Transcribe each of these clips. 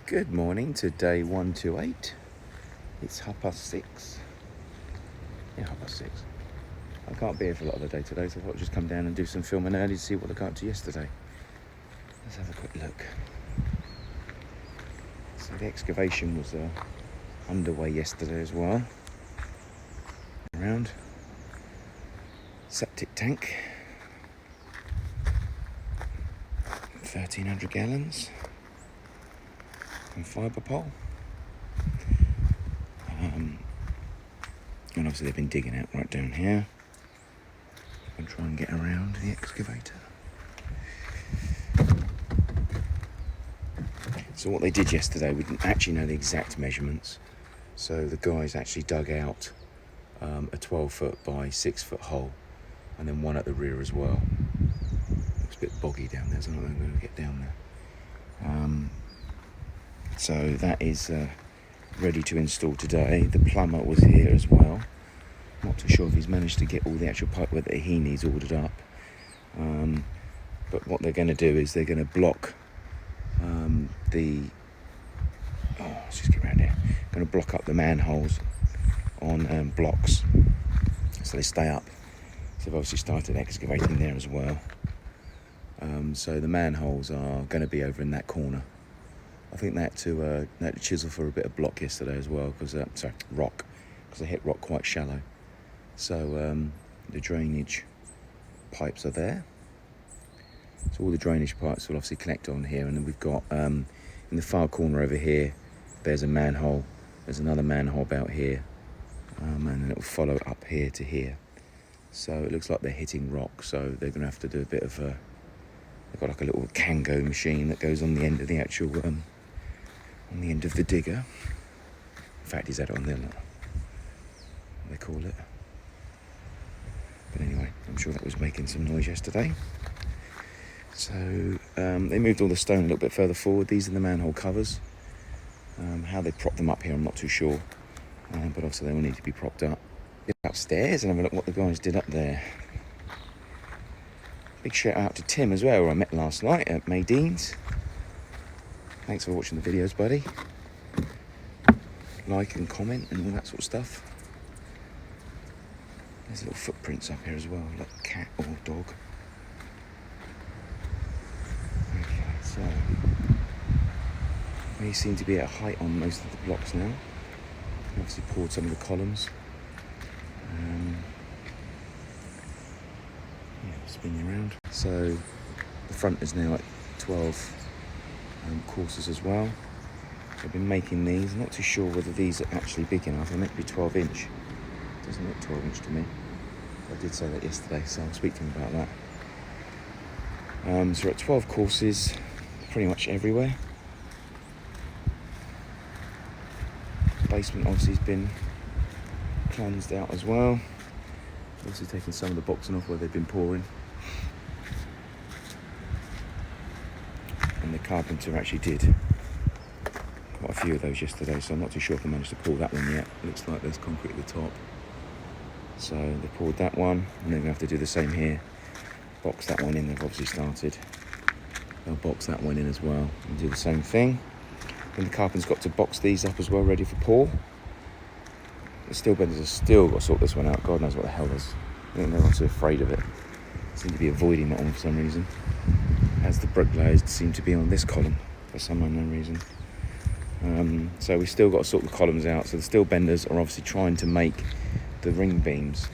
Good morning to day 128. It's 6:30. Yeah, 6:30. I can't be here for a lot of the day today, so I thought I'd just come down and do some filming early to see what I got up to yesterday. Let's have a quick look. So the excavation was underway yesterday as well. Around septic tank, 1,300 gallons, and fibre pole. And obviously they've been digging out right down here and try and get around the excavator. So what they did yesterday, we didn't actually know the exact measurements. So the guys actually dug out a 12-foot by 6-foot hole, and then one at the rear as well. Looks a bit boggy down there, so I'm not going to get down there. So that is ready to install today. The plumber was here as well. Not too sure if he's managed to get all the actual pipework that he needs ordered up. But what they're going to do is they're going to block let's just get around here. Going to block up the manholes on blocks, so they stay up. So they've obviously started excavating there as well. So the manholes are going to be over in that corner. I think they had to chisel for a bit of block yesterday as well, because rock, because they hit rock quite shallow. So the drainage pipes are there. So all the drainage pipes will obviously connect on here, and then we've got in the far corner over here, there's a manhole. There's another manhole about here, and then it will follow up here to here. So it looks like they're hitting rock. So they're going to have to do a bit of a. They've got like a little Kango machine that goes on the end of the actual on the end of the digger. In fact, he's had it on there, what they call it. But anyway, I'm sure that was making some noise yesterday. So they moved all the stone a little bit further forward. These are the manhole covers. How they prop them up here, I'm not too sure. But obviously they will need to be propped up. Get upstairs and have a look what the guys did up there. Big shout out to Tim as well, who I met last night at Maydean's. Thanks for watching the videos, buddy. Like and comment and all that sort of stuff. There's little footprints up here as well, like a cat or dog. Okay, so we seem to be at a height on most of the blocks now. Obviously poured some of the columns. Spin you around. So the front is now at 12 courses as well. I've been making these. I'm not too sure whether these are actually big enough. They're meant to be 12 inch. Doesn't look 12 inch to me. I did say that yesterday, so I'll speak to him about that. So we're at 12 courses, pretty much everywhere. Basement obviously has been cleansed out as well. Also taking some of the boxing off where they've been pouring. And the carpenter actually did quite a few of those yesterday, so I'm not too sure if I managed to pour that one yet. It looks like there's concrete at the top. So they poured that one, and they're going to have to do the same here. Box that one in, they've obviously started. They'll box that one in as well and do the same thing. Then the carpenter's got to box these up as well, ready for pour. The steel benders have still got to sort this one out. God knows what the hell is. I think they're also afraid of it. Seem to be avoiding that one for some reason. As the bricklayers seem to be on this column for some unknown reason. So we've still got to sort the columns out. So the steel benders are obviously trying to make the ring beams.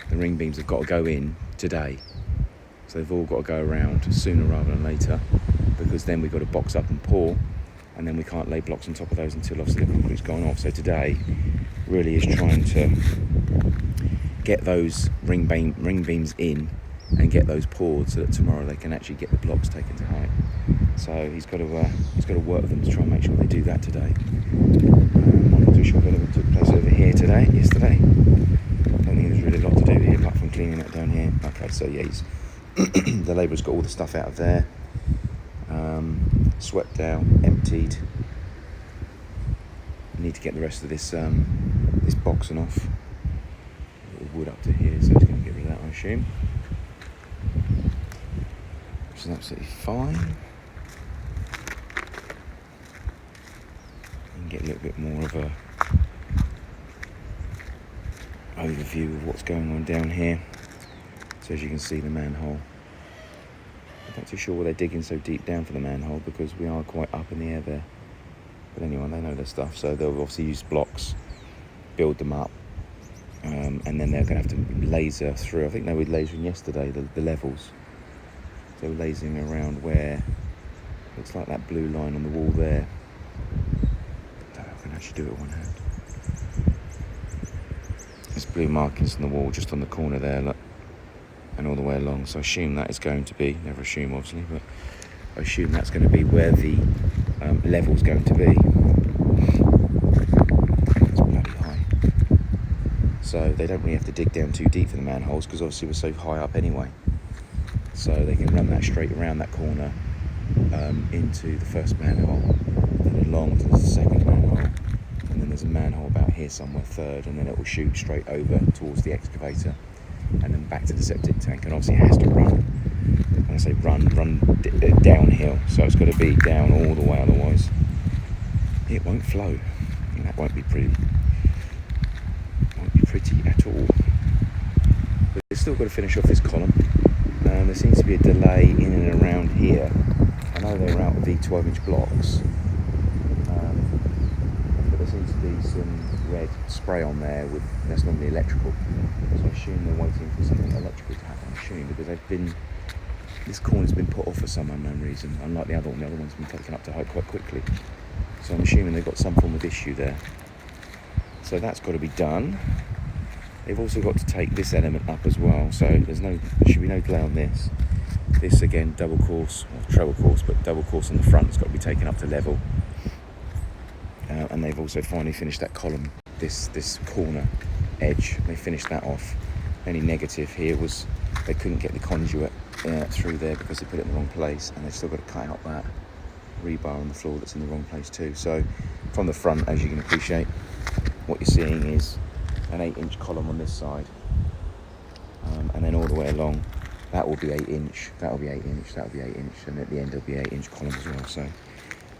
The ring beams have got to go in today. So they've all got to go around sooner rather than later, because then we've got to box up and pour, and then we can't lay blocks on top of those until obviously the concrete's gone off. So today really is trying to get those ring beams in and get those poured, so that tomorrow they can actually get the blocks taken to height. So he's got to work with them to try and make sure they do that today. I'm not too sure if anything took place over here yesterday. I don't think there's really a lot to do here apart from cleaning it down here. Okay, so yeah, the labourer's got all the stuff out of there, swept out, emptied. We need to get the rest of this this boxing off. A little wood up to here, so he's going to get rid of that, I assume. Which is absolutely fine. and get a little bit more of a overview of what's going on down here. So as you can see, the manhole. I'm not too sure why they're digging so deep down for the manhole, because we are quite up in the air there. But anyway, they know their stuff, so they'll obviously use blocks, build them up, and then they're going to have to laser through. I think they were lasering yesterday, the levels. So lasering around where, looks like that blue line on the wall there. I don't know if I can actually do it with one hand. There's blue markings on the wall just on the corner there, look, and all the way along. So I assume that is going to be, never assume obviously, but I assume that's going to be where the level's going to be. It's bloody high. So they don't really have to dig down too deep for the manholes, because obviously we're so high up anyway. So they can run that straight around that corner into the first manhole, then along to the second manhole, and then there's a manhole about here somewhere, third, and then it will shoot straight over towards the excavator and then back to the septic tank. And obviously it has to run, when I say run downhill, so it's got to be down all the way, otherwise it won't flow, and that won't be pretty at all. But it's still got to finish off this column. There seems to be a delay in and around here. I know they're out of the 12-inch blocks, but there seems to be some red spray on there, that's normally electrical. So I assume they're waiting for something electrical to happen. I assume, because this corner's been put off for some unknown reason, unlike the other one's been taken up to height quite quickly. So I'm assuming they've got some form of issue there. So that's got to be done. They've also got to take this element up as well, so there should be no delay on this. This again, double course, or treble course, but double course on the front has got to be taken up to level. And they've also finally finished that column, this corner edge. They finished that off. Only negative here was they couldn't get the conduit through there because they put it in the wrong place, and they've still got to cut out that rebar on the floor that's in the wrong place too. So from the front, as you can appreciate, what you're seeing is an 8-inch column on this side, and then all the way along that will be 8-inch, that will be 8-inch, that will be 8-inch, and at the end there'll be 8-inch column as well. So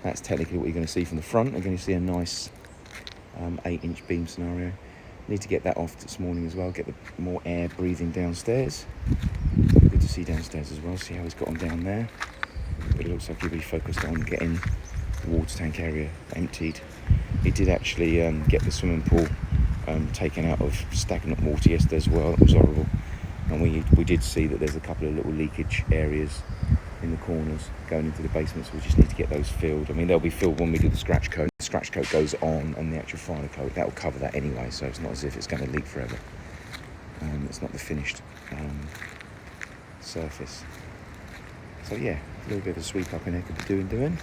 that's technically what you're going to see from the front. You're going to see a nice 8-inch beam scenario. Need to get that off this morning as well, get the more air breathing downstairs. Good to see downstairs as well, see how he's got on down there. But it looks like he'll be focused on getting the water tank area emptied. He did actually get the swimming pool taken out of stagnant water yesterday as well. It was horrible, and we did see that there's a couple of little leakage areas in the corners going into the basement, so we just need to get those filled. I mean, they'll be filled when we do the scratch coat. The scratch coat goes on, and the actual final coat, that will cover that anyway, so it's not as if it's going to leak forever. It's not the finished surface. So yeah, a little bit of a sweep up in there could be doing.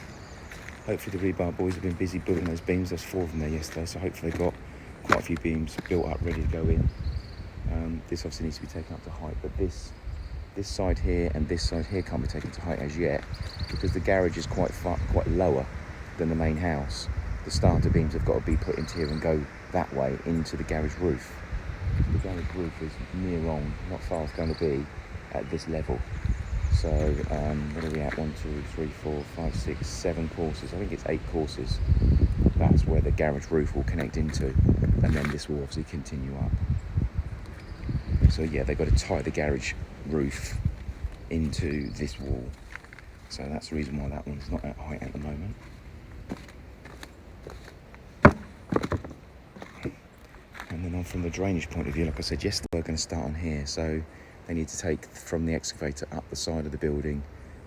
Hopefully the rebar boys have been busy building those beams. There's 4 of them there yesterday, so hopefully they've got quite a few beams built up, ready to go in. This obviously needs to be taken up to height, but this side here and this side here can't be taken to height as yet, because the garage is quite lower than the main house. The starter beams have got to be put into here and go that way into the garage roof. The garage roof is near on, not far it's going to be at this level. So what are we at? 1, 2, 3, 4, 5, 6, 7 courses. I think it's 8 courses. That's where the garage roof will connect into, and then this will obviously continue up. So yeah, they've got to tie the garage roof into this wall. So that's the reason why that one's not at height at the moment. And then on from the drainage point of view, like I said yesterday, we're going to start on here. So they need to take from the excavator up the side of the building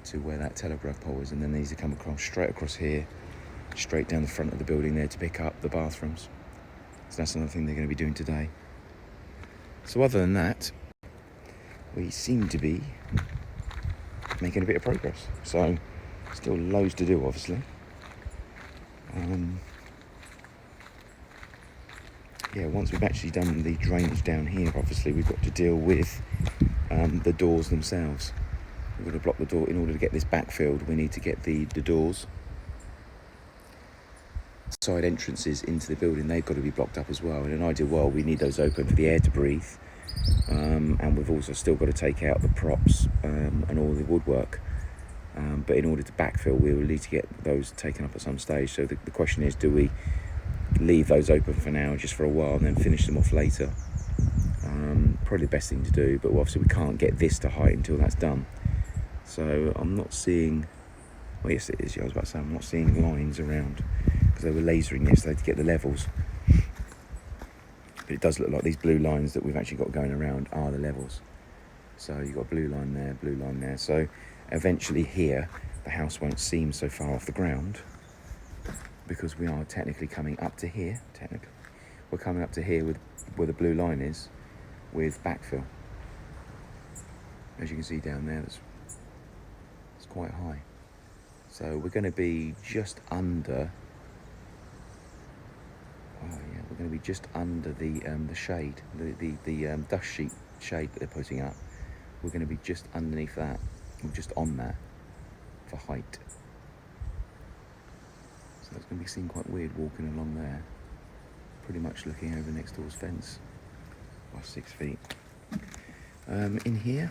to where that telegraph pole is, and then they need to come straight across here, straight down the front of the building there to pick up the bathrooms. So that's another thing they're going to be doing today. So other than that, we seem to be making a bit of progress. So still loads to do, obviously. Yeah, once we've actually done the drainage down here, obviously we've got to deal with the doors themselves. We've got to block the door. In order to get this backfilled, we need to get the doors, side entrances into the building. They've got to be blocked up as well. In an ideal world, we need those open for the air to breathe, and we've also still got to take out the props and all the woodwork. But in order to backfill, we will need to get those taken up at some stage. So the question is, do we leave those open for now, just for a while, and then finish them off later. Probably the best thing to do, but obviously we can't get this to height until that's done. So I'm not seeing, well yes it is, yeah, I was about to say I'm not seeing lines around, because they were lasering yesterday to get the levels. But it does look like these blue lines that we've actually got going around are the levels. So you've got a blue line there. So eventually here, the house won't seem so far off the ground, because we are technically coming up to here. We're coming up to here with where the blue line is, with backfill. As you can see down there, it's quite high. So we're going to be just under. Oh yeah, we're going to be just under the shade, the dust sheet shade that they're putting up. We're going to be just underneath that, or just on that, for height. So it's going to be seen quite weird walking along there, pretty much looking over next door's fence by 6 feet. In here,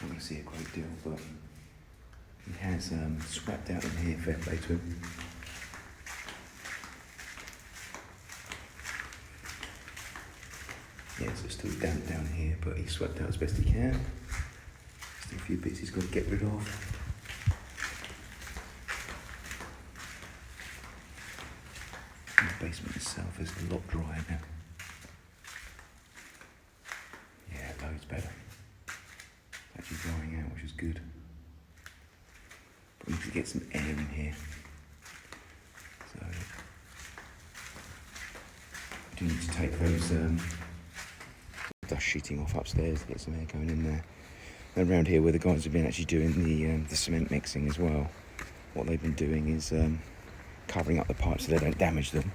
I'm going to see a great deal, but he has swept out in here, fair play to him. Yeah, so it's still damp down here, but he swept out as best he can. Still a few bits he's got to get rid of. The basement itself is a lot drier now. Yeah, loads better. Actually drying out, which is good. But we need to get some air in here. So, I do need to take those dust sheeting off upstairs to get some air going in there. And around here where the guys have been actually doing the cement mixing as well, what they've been doing is covering up the pipes so they don't damage them.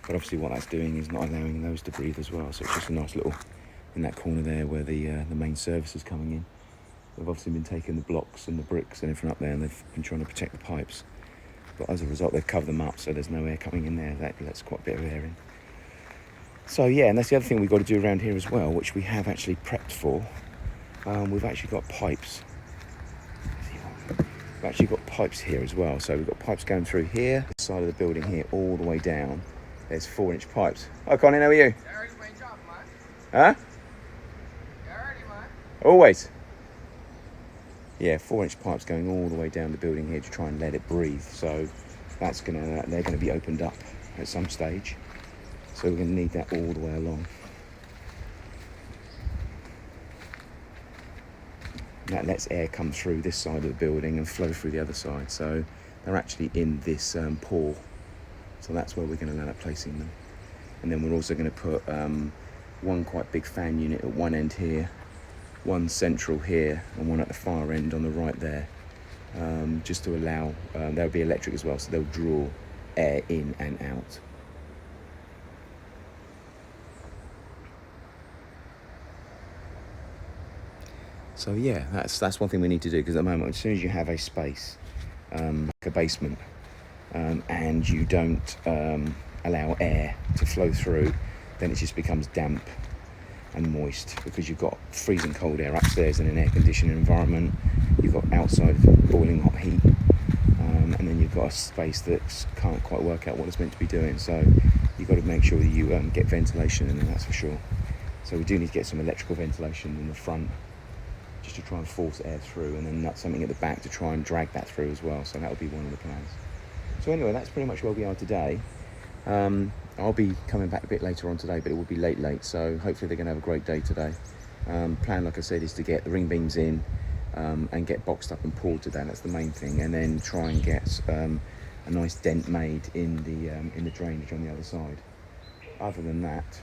But obviously what that's doing is not allowing those to breathe as well. So it's just a nice little, in that corner there where the main service is coming in. They've obviously been taking the blocks and the bricks and everything up there, and they've been trying to protect the pipes. But as a result, they've covered them up, so there's no air coming in there. That's quite a bit of air in. So yeah, and that's the other thing we've got to do around here as well, which we have actually prepped for. We've actually got pipes. We've actually got pipes here as well. So we've got pipes going through here, this side of the building here, all the way down. There's 4-inch pipes. Hi Connie, how are you? Huh? Always. Yeah, 4-inch pipes going all the way down the building here to try and let it breathe. So they're gonna be opened up at some stage. So we're gonna need that all the way along. And that lets air come through this side of the building and flow through the other side. So they're actually in this pore. So that's where we're gonna end up placing them. And then we're also gonna put one quite big fan unit at one end here, one central here, and one at the far end on the right there, just to allow, there'll be electric as well, so they'll draw air in and out. So yeah, that's one thing we need to do, because at the moment, as soon as you have a space, like a basement, and you don't allow air to flow through, then it just becomes damp and moist, because you've got freezing cold air upstairs in an air-conditioned environment, you've got outside boiling hot heat, and then you've got a space that can't quite work out what it's meant to be doing. So you've got to make sure that you get ventilation in there, that's for sure. So we do need to get some electrical ventilation in the front, just to try and force air through, and then something at the back to try and drag that through as well. So that will be one of the plans. So anyway, that's pretty much where we are today. I'll be coming back a bit later on today, but it will be late, so hopefully they're going to have a great day today. Plan, like I said, is to get the ring beams in and get boxed up and poured today. That's the main thing, and then try and get a nice dent made in the drainage on the other side. Other than that,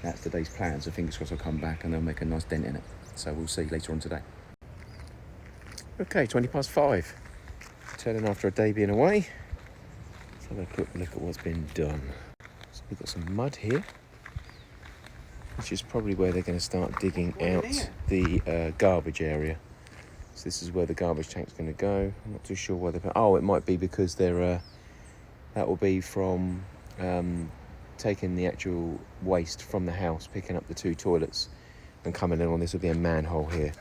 that's today's plan. So fingers crossed I'll come back and they'll make a nice dent in it. So we'll see later on today. Okay, 5:20. Turning after a day being away. Let's have a quick look at what's been done. So we've got some mud here, which is probably where they're going to start digging out the garbage area. So this is where the garbage tank's going to go. I'm not too sure why they're... Oh, it might be because they're... that will be from taking the actual waste from the house, picking up the 2 toilets and coming in on this will be a manhole here.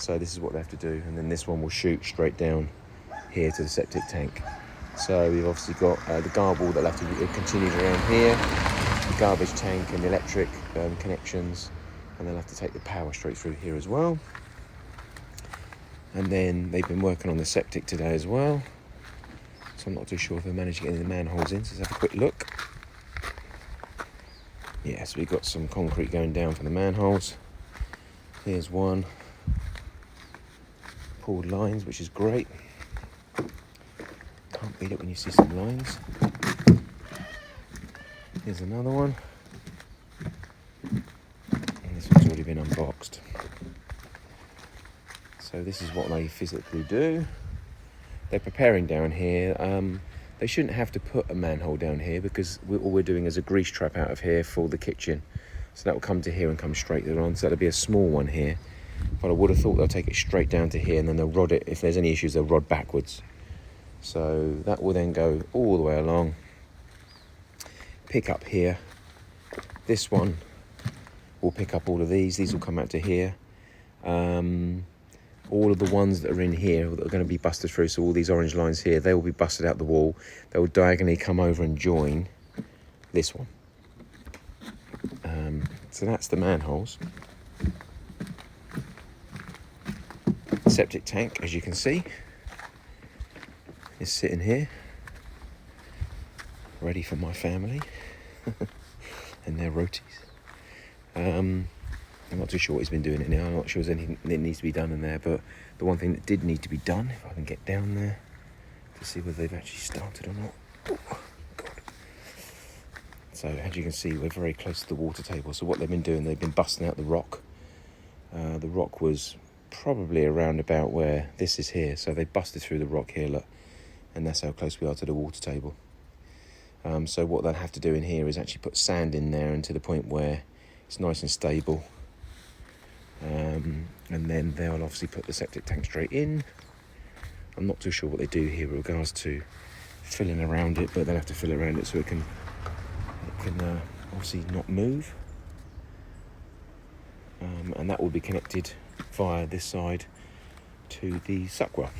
So this is what they have to do, and then this one will shoot straight down here to the septic tank. So we've obviously got the garble that'll have to be continued around here, the garbage tank and the electric connections, and they'll have to take the power straight through here as well. And then they've been working on the septic today as well. So I'm not too sure if they managed to get any of the manholes in, so let's have a quick look. Yeah, so we've got some concrete going down for the manholes. Here's one. Pulled lines, which is great. Can't beat it when you see some lines. Here's another one. And this one's already been unboxed. So this is what they physically do. They're preparing down here. They shouldn't have to put a manhole down here because all we're doing is a grease trap out of here for the kitchen. So that will come to here and come straight on. So that'll be a small one here. But I would have thought they'll take it straight down to here and then they'll rod it. If there's any issues, they'll rod backwards. So that will then go all the way along. Pick up here. This one will pick up all of these. These will come out to here. All of the ones that are in here that are going to be busted through, so all these orange lines here, they will be busted out the wall. They will diagonally come over and join this one. So that's the manholes. Septic tank, as you can see, is sitting here, ready for my family and their rotis. I'm not too sure what he's been doing it now. I'm not sure there's anything that needs to be done in there, but the one thing that did need to be done, if I can get down there to see whether they've actually started or not. Oh, God. So as you can see, we're very close to the water table. So what they've been doing, they've been busting out the rock. The rock was probably around about where this is here. So they busted through the rock here, look, and that's how close we are to the water table. So what they'll have to do in here is actually put sand in there and to the point where it's nice and stable. And then they'll obviously put the septic tank straight in. I'm not too sure what they do here with regards to filling around it, but they'll have to fill around it so it can obviously not move. And that will be connected via this side to the suckwell.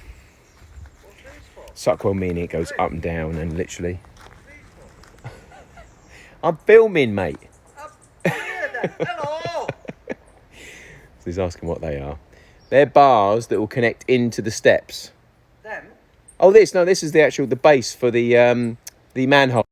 Suckwell meaning it goes up and down and literally. I'm filming, mate. Hello. So he's asking what they are. They're bars that will connect into the steps. Them? Oh, this is the base for the manhole.